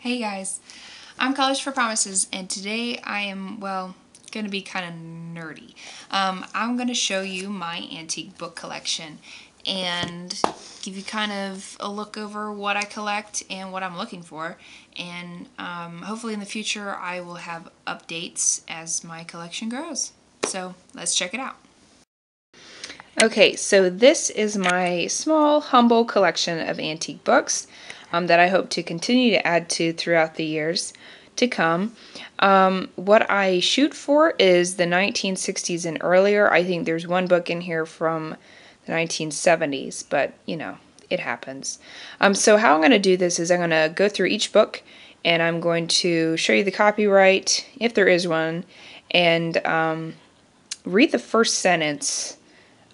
Hey guys, I'm College for Promises, and today I am, going to be kind of nerdy. I'm going to show you my antique book collection and give you kind of a look over what I collect and what I'm looking for. And hopefully in the future I will have updates as my collection grows. So let's check it out. Okay, so this is my small, humble collection of antique books that I hope to continue to add to throughout the years to come. What I shoot for is the 1960s and earlier. I think there's one book in here from the 1970s, but you know, it happens. So how I'm going to do this is I'm going to go through each book and I'm going to show you the copyright, if there is one, and read the first sentence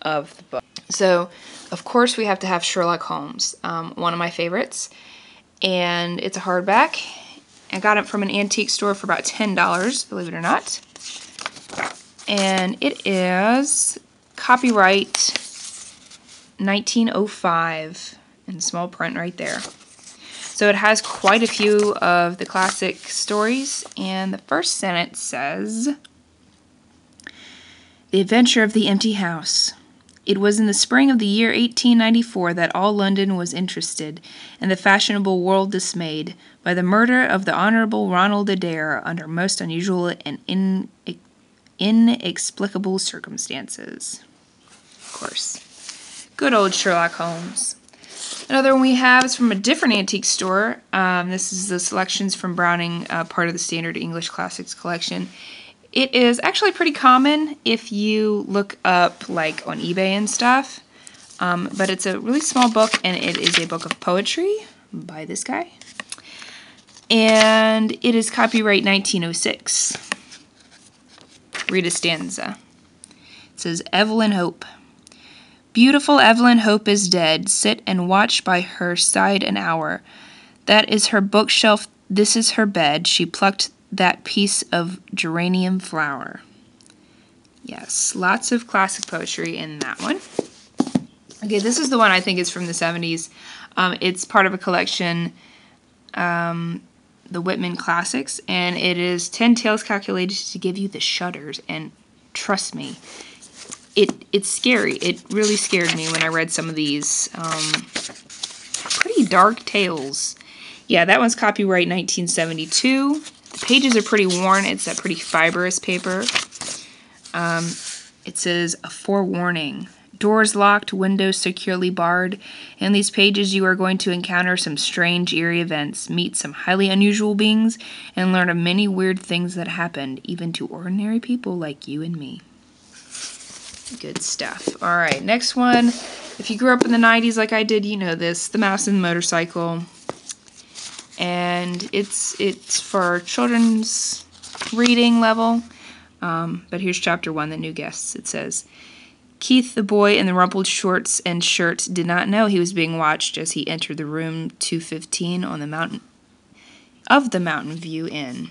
of the book. So, of course, we have to have Sherlock Holmes, one of my favorites, and it's a hardback. I got it from an antique store for about $10, believe it or not, and it is copyright 1905 in small print right there. So it has quite a few of the classic stories, and the first sentence says, "The Adventure of the Empty House. It was in the spring of the year 1894 that all London was interested, and the fashionable world dismayed, by the murder of the Honourable Ronald Adair under most unusual and inexplicable circumstances." Of course. Good old Sherlock Holmes. Another one we have is from a different antique store. This is the selections from Browning, part of the Standard English Classics collection. It is actually pretty common if you look up like on eBay and stuff, but it's a really small book, and it is a book of poetry by this guy, and it is copyright 1906. Read a stanza. It says, "Evelyn Hope. Beautiful Evelyn Hope is dead. Sit and watch by her side an hour. That is her bookshelf, this is her bed. She plucked that piece of geranium flower." Yes, lots of classic poetry in that one. Okay, this is the one I think is from the 70s. It's part of a collection, the Whitman Classics, and it is 10 tales calculated to give you the shudders, and trust me, it's scary. It really scared me when I read some of these pretty dark tales. Yeah, that one's copyright 1972. The pages are pretty worn. It's that pretty fibrous paper. It says, "A forewarning. Doors locked, windows securely barred. In these pages you are going to encounter some strange, eerie events, meet some highly unusual beings, and learn of many weird things that happened, even to ordinary people like you and me." Good stuff. All right, next one. If you grew up in the 90s like I did, you know this. The Mouse and the Motorcycle. And it's for children's reading level. But here's chapter 1, The New Guests. It says, "Keith, the boy in the rumpled shorts and shirt, did not know he was being watched as he entered the room 215 on the Mountain View Inn."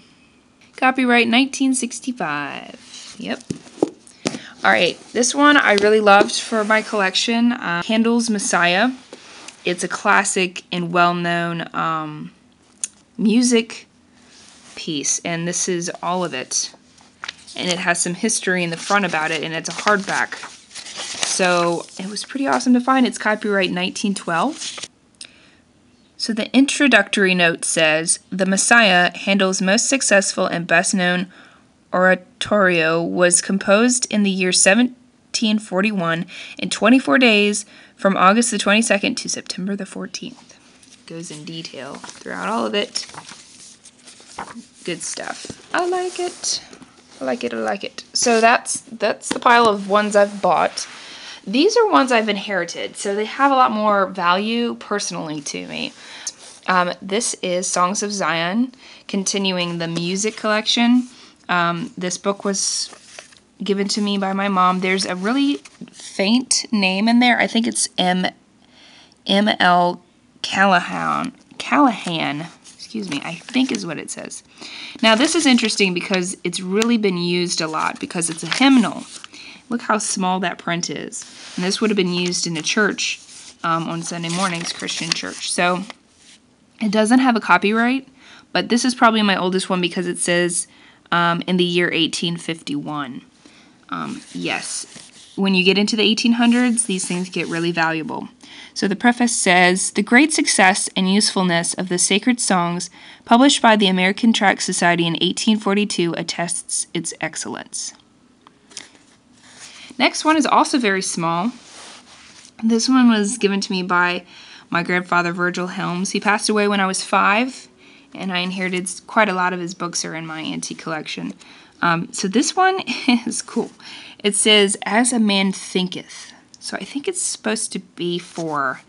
Copyright 1965. Yep. All right, this one I really loved for my collection. Handel's Messiah. It's a classic and well-known music piece, and this is all of it, and it has some history in the front about it, and it's a hardback, so it was pretty awesome to find. It's copyright 1912. So the introductory note says, "The Messiah, Handel's most successful and best-known oratorio, was composed in the year 1741 in 24 days from August the 22nd to September the 14th. Goes in detail throughout all of it. Good stuff. I like it. I like it. I like it. So that's the pile of ones I've bought. These are ones I've inherited, so they have a lot more value personally to me. This is Songs of Zion, continuing the music collection. This book was given to me by my mom. There's a really faint name in there. I think it's M.L. Callahan, excuse me, I think is what it says. Now this is interesting because it's really been used a lot because it's a hymnal. Look how small that print is. And this would have been used in a church on Sunday mornings, Christian church. So It doesn't have a copyright, but this is probably my oldest one because it says in the year 1851. Yes, when you get into the 1800s, these things get really valuable. So the preface says, "The great success and usefulness of the sacred songs published by the American Tract Society in 1842 attests its excellence." Next one is also very small. This one was given to me by my grandfather, Virgil Helms. He passed away when I was 5, and I inherited quite a lot of his books are in my antique collection. So this one is cool. It says, "As a Man Thinketh." So I think it's supposed to be for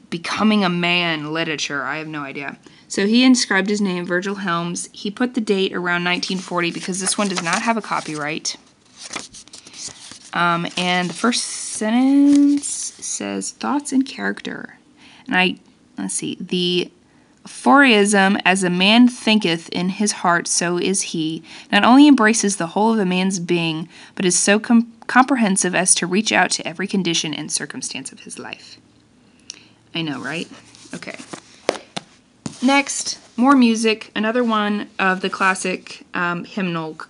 becoming a man literature. I have no idea. So he inscribed his name, Virgil Helms. He put the date around 1940 because this one does not have a copyright. And the first sentence says, "Thoughts and character." And let's see, "The aphorism, 'as a man thinketh in his heart, so is he,' not only embraces the whole of a man's being, but is so comprehensive as to reach out to every condition and circumstance of his life." I know, right? Okay. Next, more music. Another one of the classic hymnals.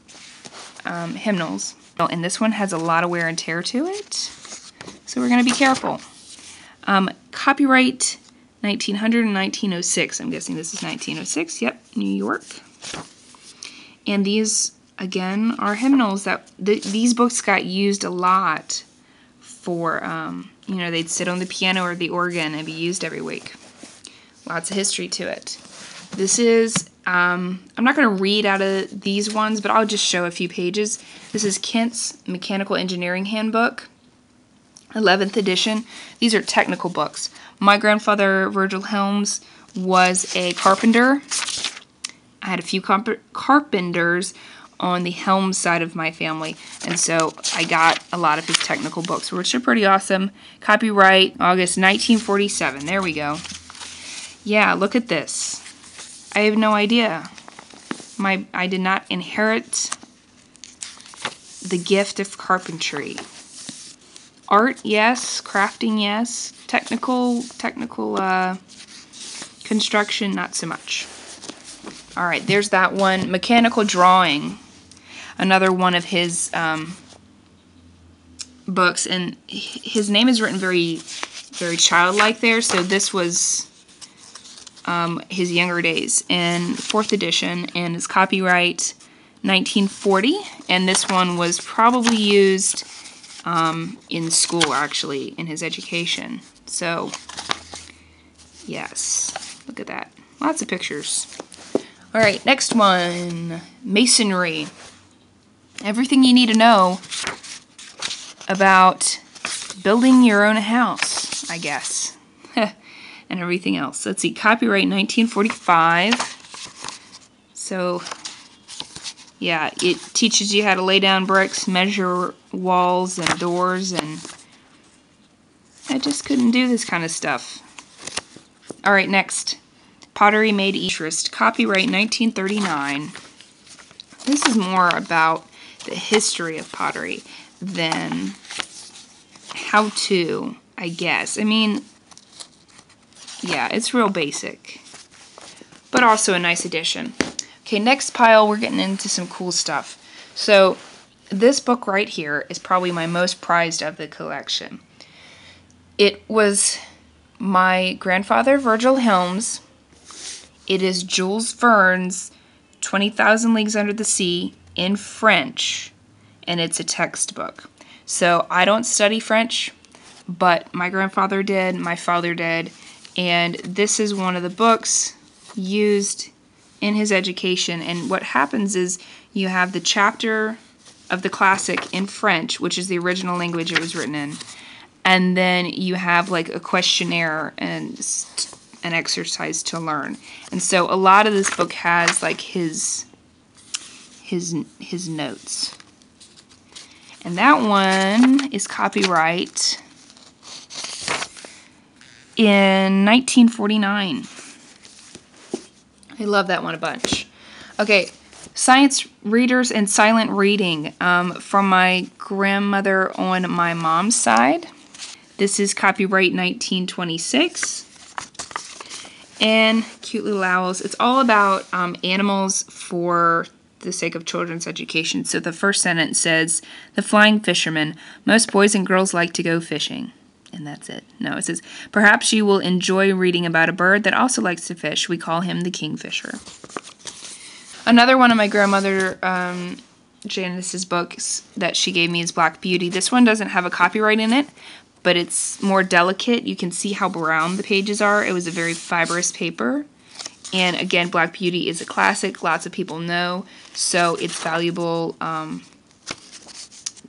And this one has a lot of wear and tear to it, so we're going to be careful. Copyright 1900 and 1906. I'm guessing this is 1906. Yep, New York. And these, again, are hymnals that these books got used a lot for, they'd sit on the piano or the organ and be used every week. Lots of history to it. This is, I'm not going to read out of these ones, but I'll just show a few pages. This is Kent's Mechanical Engineering Handbook, 11th edition. These are technical books. My grandfather, Virgil Helms, was a carpenter. I had a few carpenters on the Helms side of my family, and so I got a lot of his technical books, which are pretty awesome. Copyright August 1947. There we go. Yeah, look at this. I have no idea. I did not inherit the gift of carpentry. Art, yes. Crafting, yes. Technical construction, not so much. All right, there's that one. Mechanical drawing, another one of his books, and his name is written very, very childlike there. So this was his younger days in 4th edition, and it's copyright 1940. And this one was probably used in school, actually, in his education. So, yes, look at that. Lots of pictures. All right, next one, masonry. Everything you need to know about building your own house, I guess, and everything else. Let's see, copyright 1945. So, yeah, it teaches you how to lay down bricks, measure walls and doors, and I just couldn't do this kind of stuff. All right, next. Pottery Made East, copyright 1939. This is more about the history of pottery than how to, I guess. I mean, yeah, it's real basic, but also a nice addition. Okay, next pile, we're getting into some cool stuff. So this book right here is probably my most prized of the collection. It was my grandfather, Virgil Helms. It is Jules Verne's 20,000 Leagues Under the Sea in French, and it's a textbook. So I don't study French, but my grandfather did, my father did, and this is one of the books used in his education. And what happens is you have the chapter of the classic in French, which is the original language it was written in, and then you have like a questionnaire and an exercise to learn. And so a lot of this book has like his notes. And that one is copyright in 1949. I love that one a bunch. Okay, science readers and silent reading from my grandmother on my mom's side. This is copyright 1926. and cute little owls. It's all about animals for the sake of children's education. So the first sentence says, "The Flying Fisherman. Most boys and girls like to go fishing." And that's it. No, it says, "Perhaps you will enjoy reading about a bird that also likes to fish. We call him the kingfisher." Another one of my grandmother Janice's books that she gave me is Black Beauty. This one doesn't have a copyright in it, but it's more delicate. You can see how brown the pages are. It was a very fibrous paper. And again, Black Beauty is a classic. Lots of people know. So it's valuable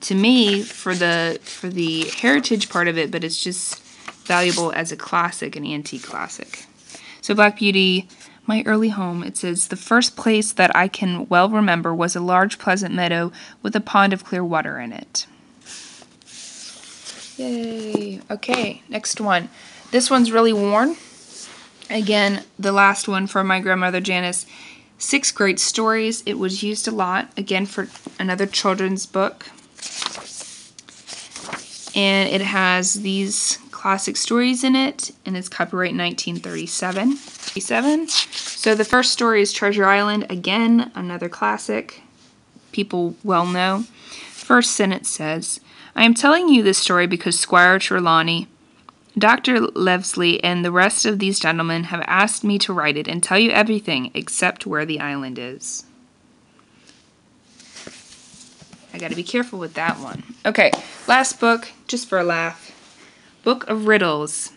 to me for the heritage part of it, but it's just valuable as a classic, an antique classic. So Black Beauty, my early home, it says, "The first place that I can well remember was a large pleasant meadow with a pond of clear water in it." Yay. Okay, next one. This one's really worn. Again, the last one from my grandmother Janice. 6 Great Stories. It was used a lot, again, for another children's book. And it has these classic stories in it, and it's copyright 1937. So the first story is Treasure Island. Again, another classic. People well know. First sentence says, "I am telling you this story because Squire Trelawney, Dr. Levesley, and the rest of these gentlemen have asked me to write it and tell you everything except where the island is." I gotta be careful with that one. Okay, last book, just for a laugh. Book of Riddles.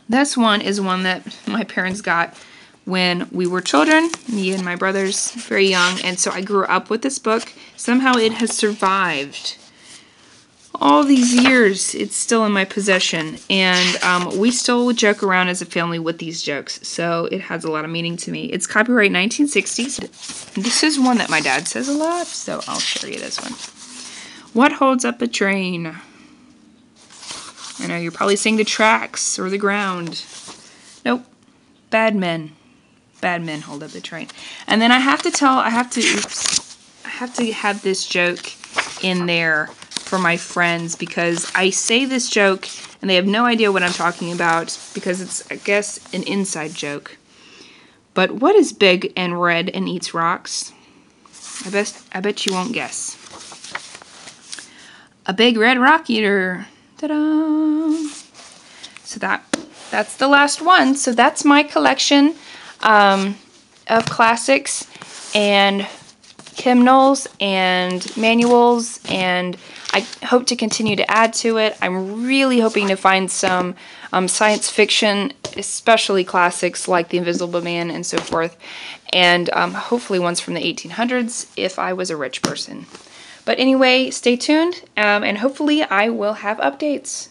This one is one that my parents got when we were children, me and my brothers, very young, and so I grew up with this book. Somehow it has survived all these years. It's still in my possession, and we still joke around as a family with these jokes, so it has a lot of meaning to me. It's copyright 1960s. This is one that my dad says a lot, so I'll show you this one. What holds up a train? I know you're probably saying the tracks or the ground. Nope. Bad men. Bad men hold up the train. And then I have to have this joke in there for my friends because I say this joke and they have no idea what I'm talking about because it's, I guess, an inside joke. But what is big and red and eats rocks? I bet you won't guess. A big red rock eater. Ta-da! So that's the last one. So that's my collection of classics and hymnals and manuals, and I hope to continue to add to it. I'm really hoping to find some science fiction, especially classics like The Invisible Man and so forth, and hopefully ones from the 1800s if I was a rich person. But anyway, stay tuned, and hopefully I will have updates.